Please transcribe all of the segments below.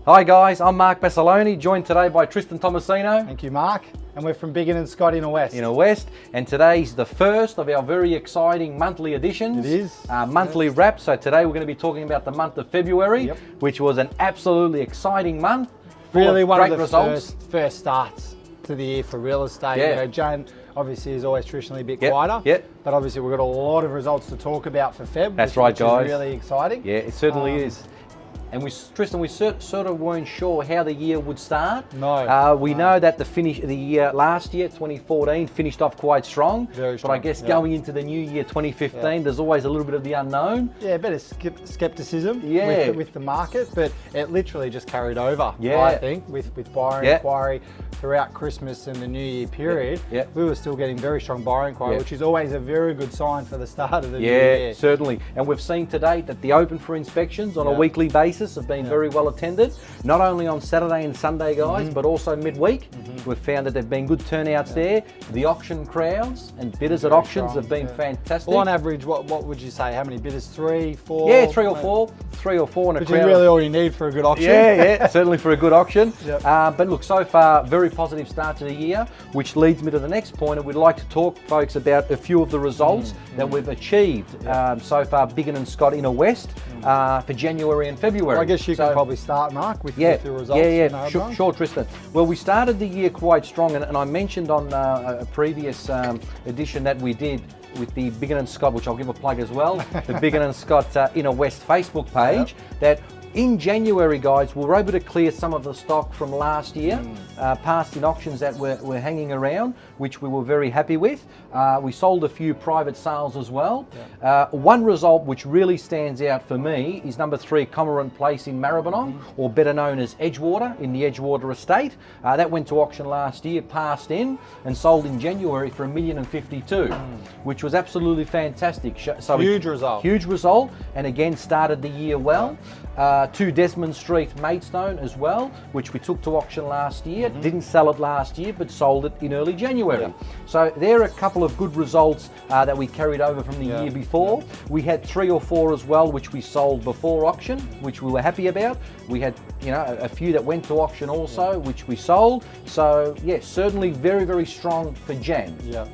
Hi guys, I'm Mark Bassaloni, joined today by Tristan Tomasino. Thank you, Mark. And we're from Biggin and Scott in West. In West, and today's the first of our very exciting monthly editions. It is. Monthly wrap. So today we're going to be talking about the month of February, Yep. which was an absolutely exciting month. Really one of great the results. first starts to the year for real estate. Yeah. You know, Jane obviously is always traditionally a bit Yep, quieter. yep. But obviously we've got a lot of results to talk about for Feb. That's right, which guys. is really exciting. Yeah, it certainly is. And Tristan, we sort of weren't sure how the year would start. No. We know that the year last year, 2014, finished off quite strong. Very strong, But I guess yeah. going into the new year, 2015, there's always a little bit of the unknown. Yeah, a bit of skepticism Yeah. with the market, but it literally just carried over, Yeah. I think, with buyer Yeah. inquiry throughout Christmas and the New Year period. Yeah. We were still getting very strong buyer inquiry, Yeah. which is always a very good sign for the start of the new Yeah, year. certainly. And we've seen to date that the open for inspections on a Yeah. weekly basis have been very well attended, not only on Saturday and Sunday, guys, but also midweek. We've found that there have been good turnouts there. The auction crowds and bidders at Very auctions strong, have been yeah. fantastic. Well, on average, what would you say? How many bidders? 3, 4? Yeah, three or four in a Which crowd. is really all you need for a good auction. Yeah, certainly for a good auction. Yep. But look, so far, very positive start to the year, which leads me to the next point, and we'd like to talk, folks, about a few of the results that we've achieved so far, Biggin and Scott in West, for January and February. Well, I guess you So- can probably start, Mark, with the results. Yeah, sure, Tristan. Well, we started the year quite strong, and I mentioned on a previous edition that we did with the Biggin and Scott, which I'll give a plug as well, the Biggin and Scott Inner West Facebook page, that in January, guys, we were able to clear some of the stock from last year, past in auctions that were hanging around, which we were very happy with. We sold a few private sales as well. One result which really stands out for me is number 3 Cormorant Place in Maribyrnong, or better known as Edgewater, in the Edgewater estate. That went to auction last year, passed in, and sold in January for $1,052,000, which was absolutely fantastic. So Huge result. Huge result, and again started the year well. 2 Desmond Street Maidstone as well, which we took to auction last year. Didn't sell it last year, but sold it in early January. So there are a couple of good results that we carried over from the year before. We had 3 or 4 as well, which we sold before auction, which we were happy about. We had, a few that went to auction also, which we sold. So yeah, certainly very, very strong for Jan. Yeah.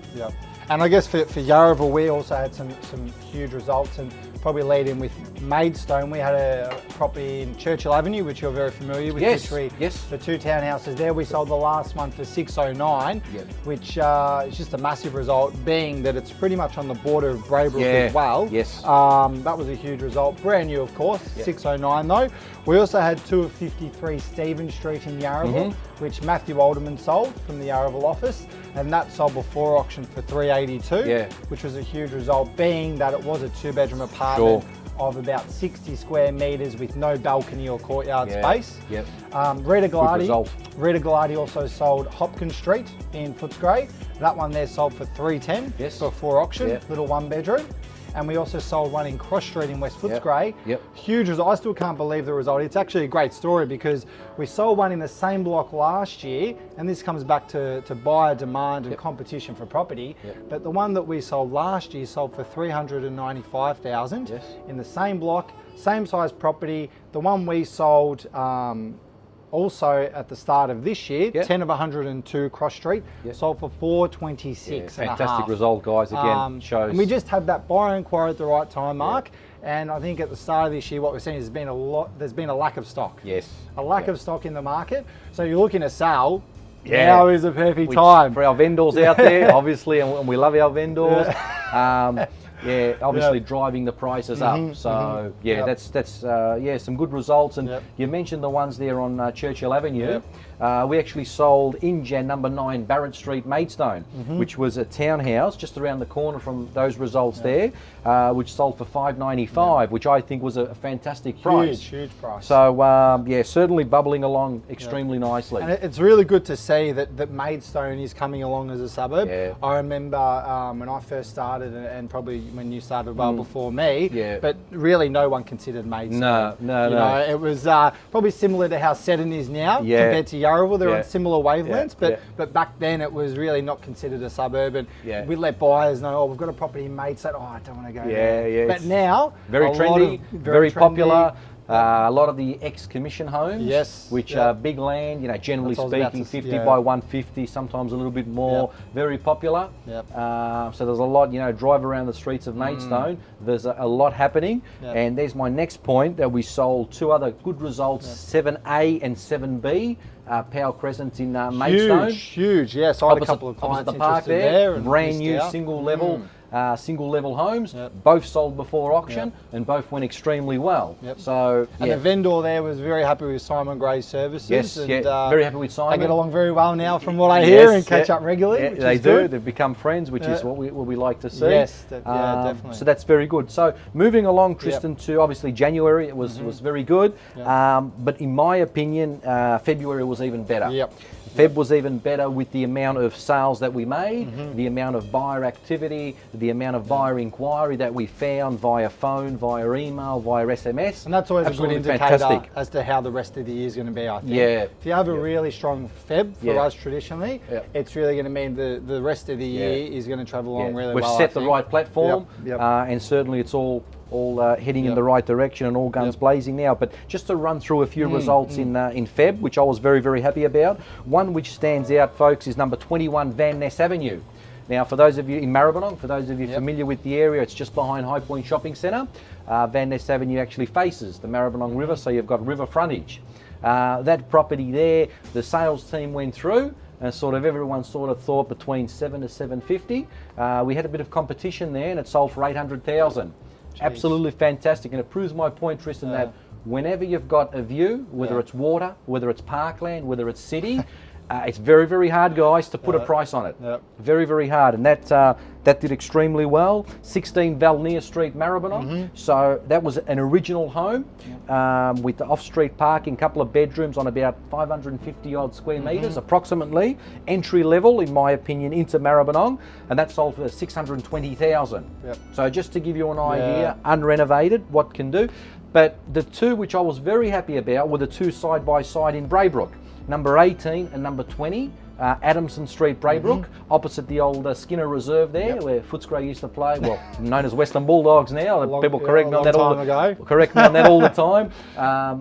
And I guess for Yarraville, we also had some huge results, and probably lead in with Maidstone. We had a property in Churchill Avenue, which you're very familiar with. Yes, which yes. The 2 townhouses there. We sold the last one for $609, which is just a massive result, being that it's pretty much on the border of Braybrook as well. Yes. That was a huge result. Brand new, of course. $609 though. We also had 2 of 53 Stephen Street in Yarraville, which Matthew Alderman sold from the Yarraville office, and that sold before auction for $382, which was a huge result, being that it was a 2-bedroom apartment of about 60 square metres with no balcony or courtyard space. Rita Galati also sold Hopkins Street in Footscray. That one there sold for $310 before auction, little 1-bedroom. And we also sold one in Cross Street in West Footscray. Huge result. I still can't believe the result. It's actually a great story, because we sold one in the same block last year, and this comes back to buyer demand and competition for property. But the one that we sold last year sold for $395,000 in the same block, same size property. The one we sold also at the start of this year, 10 of 102 Cross Street, sold for $426. Fantastic result, guys. Again, shows. And we just had that buyer inquiry at the right time, Mark. And I think at the start of this year, what we're seeing is there's been a lack of stock. A lack of stock in the market. So you're looking to sell. Now is the perfect time. For our vendors out there, obviously, and we love our vendors. Obviously driving the prices up. So that's some good results. And you mentioned the ones there on Churchill Avenue. We actually sold in Jan number 9 Barrett Street Maidstone, which was a townhouse just around the corner from those results there, which sold for $595, which I think was a fantastic price. Huge price. So certainly bubbling along extremely nicely. And it's really good to see that Maidstone is coming along as a suburb. I remember when I first started, and probably when you started well before me, but really no one considered Maidstone. No. It was probably similar to how Seddon is now compared to Yarraville. They're on similar wavelengths, but back then it was really not considered a suburb, and we let buyers know, we've got a property in Maidstone, I don't want to go there. But now, very trendy, very popular. A lot of the ex-commission homes, Yes, which yep. are big land, generally That's what I was about speaking, to 50 yeah. by 150, sometimes a little bit more, Yep. very popular. Yep. So there's a lot, drive around the streets of Maidstone, there's a lot happening. Yep. And there's my next point, that we sold 2 other good results, 7A and 7B, Powell Crescent in Maidstone. Huge. Yes, I had a couple of opposite clients the park interested there, and brand missed new out. single level homes, Yep. both sold before auction, Yep. and both went extremely well. Yep. So And the vendor there was very happy with Simon Gray's services. yes, and, very happy with Simon. They get along very well now, from what I hear, Yes, and catch yeah. up regularly. Yeah, which they is do. good. They've become friends, which is Yeah. what we like to see. Yes, definitely. So that's very good. So moving along, Tristan, to obviously January, it was very good. Yep. But in my opinion, February was even better. Yep. Feb was even better with the amount of sales that we made, the amount of buyer activity, the amount of buyer inquiry that we found via phone, via email, via SMS. And that's always Absolutely a good indicator fantastic. as to how the rest of the year is going to be, I think. Yeah. If you have a really strong Feb for Yeah. us traditionally, Yeah. it's really going to mean the rest of the year is going to travel along really We've well. set I the think. right platform, Yep. and certainly it's all heading in Yep. the right direction and all guns Yep. blazing now. But just to run through a few results in Feb, which I was very, very happy about. One which stands out, folks, is number 21 Van Ness Avenue. Now, for those of you in Maribyrnong, for those of you Yep. familiar with the area, it's just behind High Point Shopping Centre. Van Ness Avenue actually faces the Maribyrnong River, so you've got river frontage. That property there, the sales team went through, and everyone thought between 7 to 750. We had a bit of competition there, and it sold for 800,000. Absolutely fantastic, and it proves my point, Tristan, that whenever you've got a view, whether it's water, whether it's parkland, whether it's city, it's very, very hard, guys, to put a price on it. Yep. Very, very hard, and that did extremely well. 16 Valnier Street, Maribyrnong. So that was an original home with the off-street parking, couple of bedrooms on about 550 odd square metres, approximately. Entry level, in my opinion, into Maribyrnong, and that sold for 620,000. Yep. So just to give you an idea, unrenovated, what can do. But the two which I was very happy about were the two side by side in Braybrook. Number 18 and number 20, Adamson Street, Braybrook, opposite the old Skinner Reserve there, where Footscray used to play, well, known as Western Bulldogs now. People correct me on that all the time.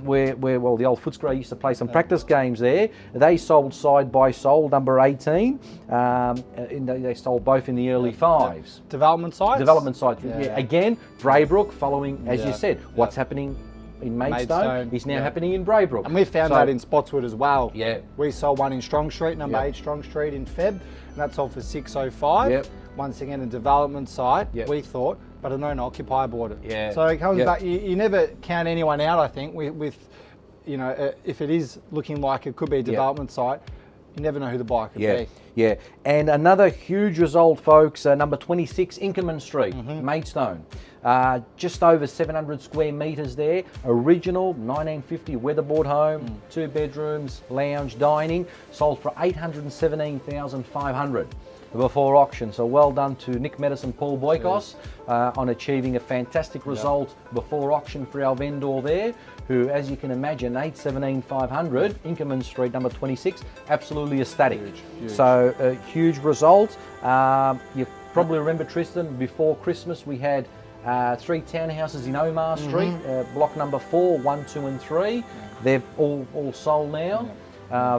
Where the old Footscray used to play some practice games there. They sold side by side, number 18. They sold both in the early fives. Development sites? Development sites. Yeah. Again, Braybrook following, as you said, what's happening in Maidstone is now happening in Braybrook. And we found that in Spotswood as well. Yeah. We sold one in Strong Street, number 8 Strong Street in Feb, and that sold for 605. Yep. Once again, a development site, Yep. we thought, but an owner-occupier bought it. Yeah. So it comes Yep. back, you never count anyone out, I think, with if it is looking like it could be a development site, you never know who the buyer could be. Yeah, and another huge result, folks, number 26 Inkerman Street, Maidstone. Just over 700 square metres there, original 1950 weatherboard home, 2 bedrooms, lounge, dining, sold for 817,500 before auction. So well done to Nick Medicine, Paul Boykos on achieving a fantastic result before auction for our vendor there, who, as you can imagine, 817,500, Inkerman Street, number 26, absolutely ecstatic. Huge. So a huge result. You probably remember, Tristan, before Christmas we had 3 townhouses in Omar Street, block number 4, 1, 2 and 3. They've all sold now.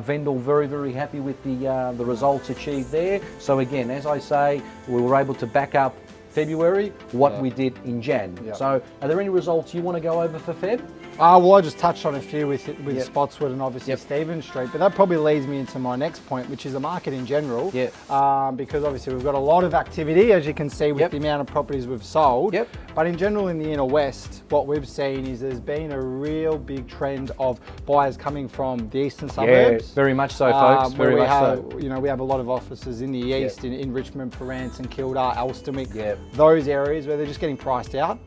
Vendor very, very happy with the results achieved there. So again, as I say, we were able to back up February what we did in Jan. So are there any results you want to go over for Feb? Well, I just touched on a few with Spotswood and obviously Stephen Street, but that probably leads me into my next point, which is the market in general. Because obviously we've got a lot of activity, as you can see, with the amount of properties we've sold. But in general, in the inner west, what we've seen is there's been a real big trend of buyers coming from the eastern suburbs. Yeah, very much so, folks. Very much so. We have a lot of offices in the east, in Richmond, Perrance and Kildare, Elsternwick, those areas where they're just getting priced out,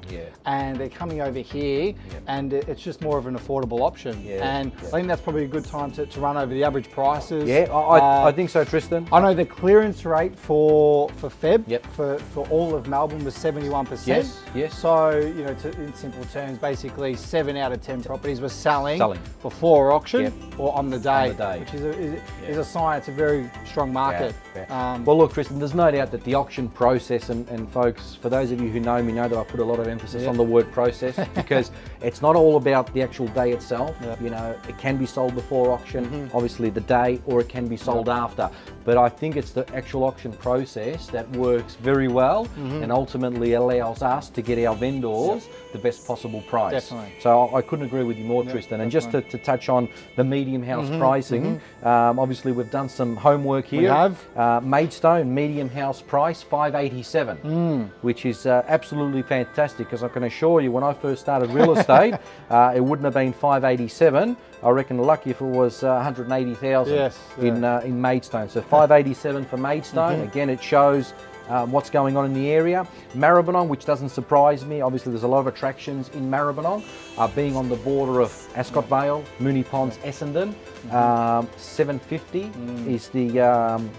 and they're coming over here, and it's just more of an affordable option. And I think that's probably a good time to run over the average prices. I think so, Tristan. I know the clearance rate for Feb for all of Melbourne was 71%. Yes. So, in simple terms, basically 7 out of 10 properties were selling before auction or on the day, which is a sign it's a very strong market. Well, look, Tristan, there's no doubt that the auction process, and folks, for those of you who know me, know that I put a lot of emphasis on the word process because it's not all about the actual day itself. Yep. You know, it can be sold before auction, obviously the day, or it can be sold after. But I think it's the actual auction process that works very well and ultimately allows us to get our vendors the best possible price. Definitely. So I couldn't agree with you more, Tristan. And just to touch on the medium house pricing, obviously we've done some homework here. We have. Maidstone medium house price $587, which is absolutely fantastic, because I can assure you when I first started real estate, it wouldn't have been $587. I reckon lucky if it was 180,000 Yes, in Maidstone. So $587 for Maidstone. Again, it shows what's going on in the area. Maribyrnong, which doesn't surprise me, obviously there's a lot of attractions in Maribyrnong, being on the border of Ascot Vale, Moonee Ponds, Essendon. 750 is the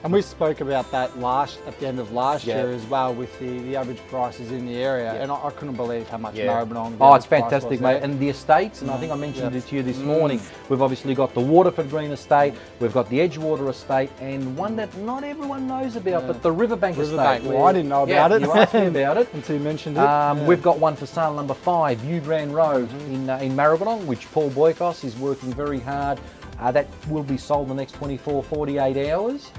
and we spoke about that at the end of last year as well, with the average prices in the area, and I couldn't believe how much Maribyrnong. Oh, it's fantastic, mate. And the estates, and I think I mentioned it to you this morning. We've obviously got the Waterford Green Estate, we've got the Edgewater Estate, and one that not everyone knows about, but the Riverbank Estate. Well, I didn't know about it. You asked me about it until you mentioned it. We've got one for sale, number 5, New Grand Road in Maribyrnong, which Paul Boykos is working very hard. That will be sold in the next 24, 48 hours.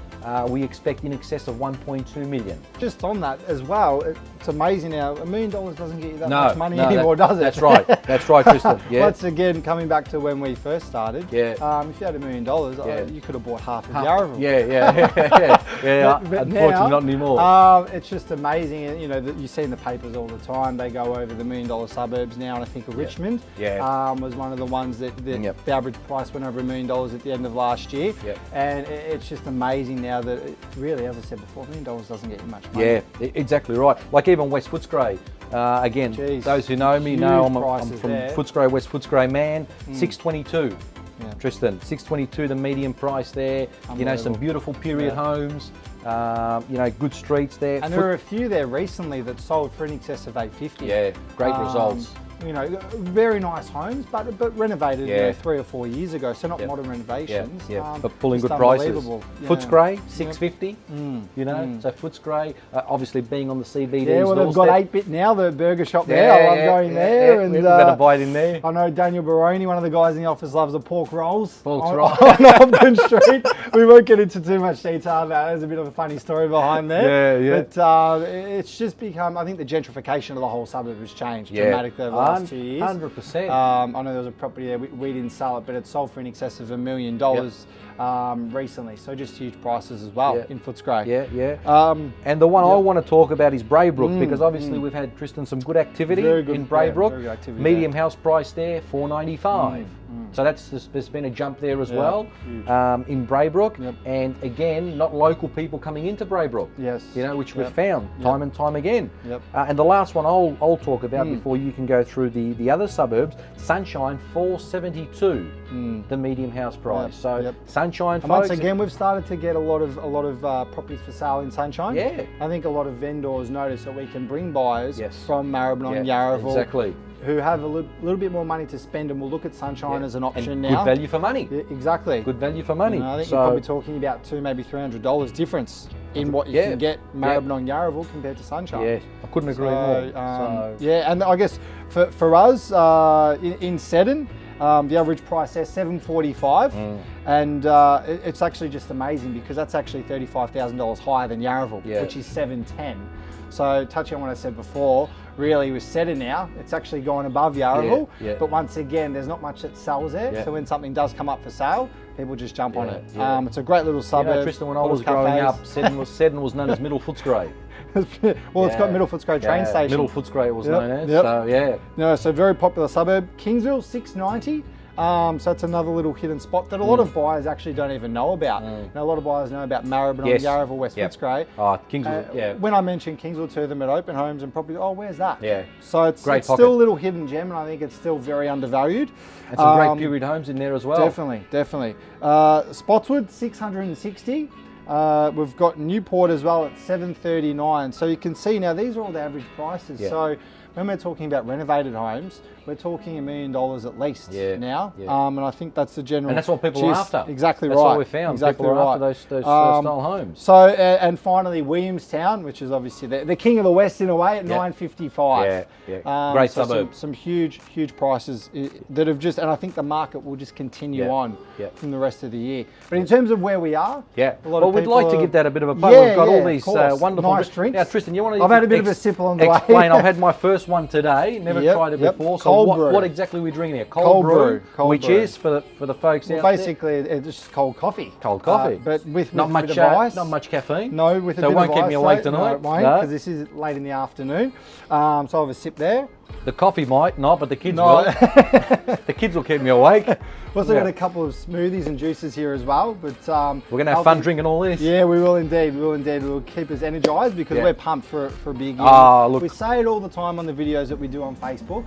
We expect in excess of 1.2 million. Just on that as well, it's amazing how $1 million doesn't get you that much money anymore, does it? That's right. That's right, Tristan. Yeah. Once again, coming back to when we first started, if you had $1 million, you could have bought half of Yarraville. But unfortunately, now, not anymore. It's just amazing. You know, you see in the papers all the time. They go over the $1 million suburbs now, and I think Richmond was one of the ones that the average price went over $1 million at the end of last year. And it's just amazing now that really, as I said before, $1 million doesn't get you much money. Yeah, exactly right. Like even West Footscray. Again, those who know me know I'm from Footscray, West Footscray man. 622. Tristan, 622 the median price there. You know, some beautiful period homes. You know, good streets there. And there were a few there recently that sold for in excess of $850. Yeah, great results. You know, very nice homes, but renovated you know, 3 or 4 years ago, so not modern renovations. But pulling good prices. Footscray, $650. You know, so Footscray, obviously being on the CBD's well, they've got 8-Bit now, the burger shop there. I love going there. And better bite in there. I know Daniel Baroni, one of the guys in the office, loves the pork rolls. Pork rolls on Upton Street. We won't get into too much detail about it. There's a bit of a funny story behind there. But it's just become, I think the gentrification of the whole suburb has changed dramatically over the last 2 years. 100%. I know there was a property there, we didn't sell it, but it sold for in excess of $1 million recently. So just huge prices as well in Footscray. And the one I want to talk about is Braybrook, because obviously we've had, Tristan, some good activity in Braybrook. Very good activity, medium house price there, $495. So there's been a jump there as well in Braybrook. And again, not local people coming into Braybrook. You know, which we've found time and time again. And the last one I'll talk about before you can go through the other suburbs, Sunshine, $472, the medium house price. So Sunshine, and once again, we've started to get a lot of properties for sale in Sunshine. I think a lot of vendors notice that we can bring buyers from Maribyrnong, Yarraville, who have a little bit more money to spend, and will look at Sunshine as an option and now. Good value for money. Exactly. Good value for money. You know, I think you're probably talking about $200, maybe $300 difference in what you can get Maribyrnong, Yarraville compared to Sunshine. I couldn't agree more. And I guess for us in Seddon, the average price there $745, and it's actually just amazing because that's actually $35,000 higher than Yarraville, which is $710. So touching on what I said before, really with Seddon now, it's actually gone above Yarraville. But once again, there's not much that sells there. So when something does come up for sale, people just jump on it. It's a great little suburb. You know, Tristan, when I was growing up, Seddon was known as Middle Footscray. Well, it's got Middle Footscray train station. Middle Footscray it was known as. So so very popular suburb. Kingsville, $690. So that's another little hidden spot that a lot of buyers actually don't even know about. You know, a lot of buyers know about Maribyrnong, Yarraville, West Footscray. Kingsville, When I mentioned Kingsville to them at open homes and property, where's that? So it's a still little hidden gem, and I think it's still very undervalued. And some great period homes in there as well. Definitely. Spotswood, $660. We've got Newport as well at $739. So you can see now these are all the average prices. So when we're talking about renovated homes, we're talking $1 million at least now. And I think that's the general. And that's what people are after. Exactly that's right. That's what we found. Exactly people are right. after those style homes. So, and finally, Williamstown, which is obviously the king of the West in a way, at $955. Great so suburb. Some huge prices that have just, and I think the market will just continue on from the rest of the year. But in terms of where we are, a lot of we'd people like to give that a bit of a plug. We've got all these wonderful nice drinks. Now, Tristan, you want to? I've had a bit of a sip on the way. Explain. I've had my first one today. Never tried it before. So what exactly are we drinking here? Cold brew. Which is for the folks out there. Basically, it's just cold coffee. Cold coffee, but with not a bit of ice. Not much caffeine. No, with a so bit it won't of keep ice, me awake tonight. No, it won't, because this is late in the afternoon. So I'll have a sip there. The coffee might not, but the kids will. The kids will keep me awake. We've also got a couple of smoothies and juices here as well. But we're going to have fun drinking all this. Yeah, we will indeed. We will indeed. We'll keep us energised because we're pumped for a big year. Look. We say it all the time on the videos that we do on Facebook.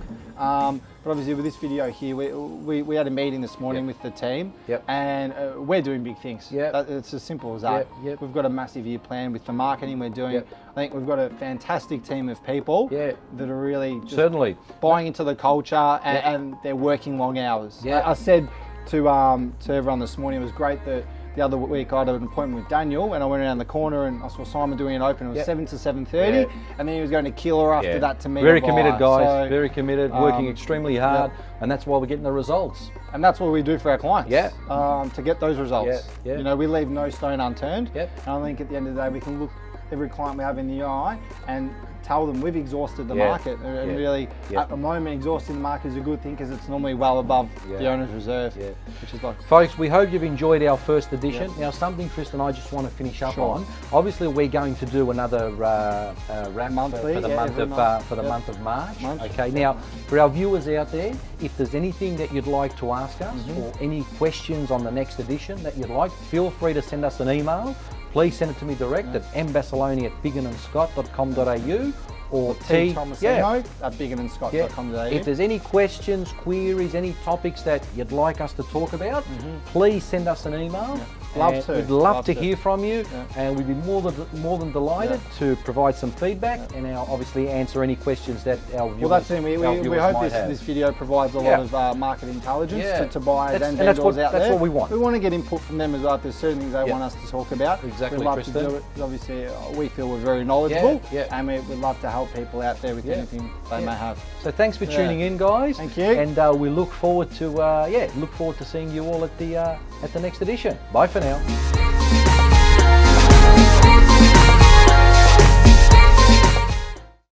But obviously with this video here, we had a meeting this morning with the team, and we're doing big things. It's as simple as that. We've got a massive year planned with the marketing we're doing. I think we've got a fantastic team of people that are really just buying into the culture, and they're working long hours. I said to everyone this morning, it was great that the other week I had an appointment with Daniel, and I went around the corner and I saw Simon doing an open. It was 7 to 7:30, and then he was going to Killer after that to meet. Very committed, guys. So, very committed, working extremely hard, and that's why we're getting the results. And that's what we do for our clients. To get those results. You know, we leave no stone unturned. And I think at the end of the day, we can look every client we have in the eye and tell them we've exhausted the market, and really at the moment exhausting the market is a good thing because it's normally well above the owner's reserve, which is like. Folks, we hope you've enjoyed our first edition. Now, something Tristan I just want to finish up on. Obviously, we're going to do another wrap monthly for the month of March. Okay. Now, for our viewers out there, if there's anything that you'd like to ask us or any questions on the next edition that you'd like, feel free to send us an email. Please send it to me direct at mbasilone@bigginscott.com.au or at bigginscott.com.au. If there's any questions, queries, any topics that you'd like us to talk about, please send us an email. We'd love to hear from you, and we'd be more than delighted to provide some feedback and obviously answer any questions that our viewers. Well, that's it. We hope this video provides a lot of market intelligence to buyers and vendors out there. That's what we want. We want to get input from them as well. If there's certain things they want us to talk about, exactly. We'd love to do it. Obviously, we feel we're very knowledgeable, and we'd love to help people out there with anything they may have. So thanks for tuning in, guys. Thank you. And we look forward to seeing you all at the next edition. Bye for now.